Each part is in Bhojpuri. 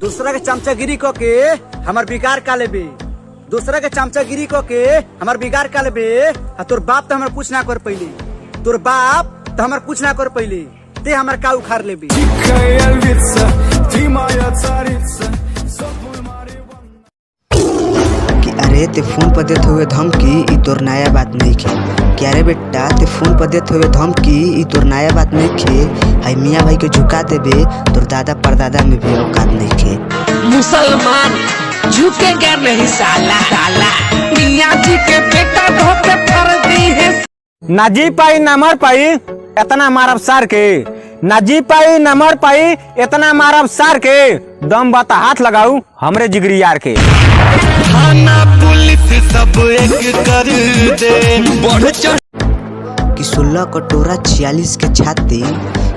दूसरा के चमचागिरी को के हमार बिगाड़ का लेबे, दूसरा के चमचागिरी को के हमार बिगाड़ का लेबे। तोर बाप तो हमार कुछ ना कर पहले, तोर बाप तो हमार कुछ ना कर पहले, ते हमार का उखाड़ लेबे। अरे ते फोन पर देते हुए धमकी ई तोर नया बात नहीं खे। क्या रे बेटा ते फोन पर देते हुए धमकी ई तोर नया बात नहीं खे। हाय मियाँ भाई के झुका देबे तोर दादा परदादा में भी औकात नहीं खे। मुसलमान झुकेगा नहीं साला साला, मियाँ जी के बेटा धोखे फर्जी है। ना जी पाई ना मर पाई इतना मारब सार के, ना जी पाई ना मर पाई इतना मारब सार के। दम बता हाथ लगाऊ हमरे जिगरी यार के। थाना पुलिस सब एक कर दे बढ़ चढ़ कि 16 कटोरा 46 के छाती।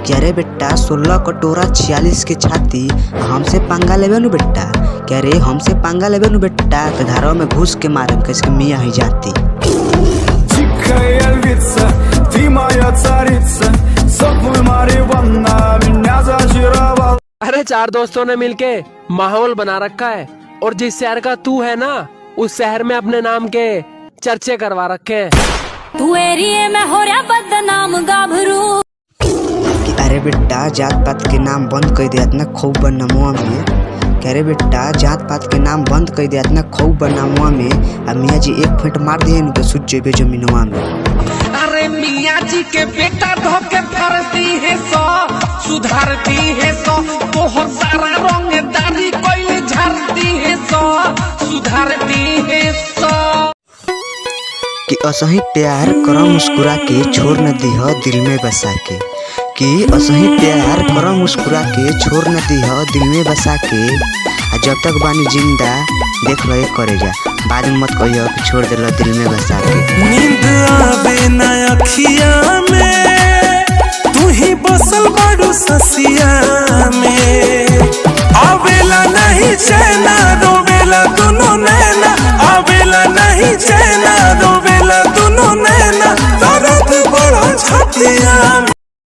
क्या रे बेटा 16 कटोरा 46 के छाती हमसे पंगा लेबे नु बेटा। क्या रे हमसे पंगा लेबे नु बेटा तो धारो में घुस के मारम कैसे मियाँ ही जाती। अरे चार दोस्तों ने मिलके माहौल बना रखा है और जिस शहर का तू है ना उस शहर में अपने नाम के चर्चे करवा रखे हैं। तू एरिए में हो रहा बदनाम गाभरू। अरे बेटा जात पात के नाम बंद कर दिया इतना खूब बनमुआ में। कह रे बेटा जात पात के नाम बंद कर दिया इतना खूब बनमुआ में। अब मियाँ जी एक फेंट मार दिए तो सुझ जेबे जमीनवा में। अरे मियाँ जी के बेटा धोखे फरती है सो सुधारती है सो, तोहर सारा रंग दाढ़ी कोई झाड़ती है सो सुधारती है सो। कि असही प्यार करो मुस्कुरा के छोड़ न दीह दिल में बसा के। कि असही प्यार करो मुस्कुरा के छोड़ न दीह दिल में बसा के। जब तक बानी जिंदा देख लो करे जा, बाद में मत कहियो कि छोड़ दे दिल में बसा के। नींद आवे ना अखिया में तू ही बसल बड़ू ससिया में। आवेला नहीं चैना रोवेला दोनों नैना, आवेला नहीं चैना रोवेला दोनों नैना। दर्द बड़ा छतिया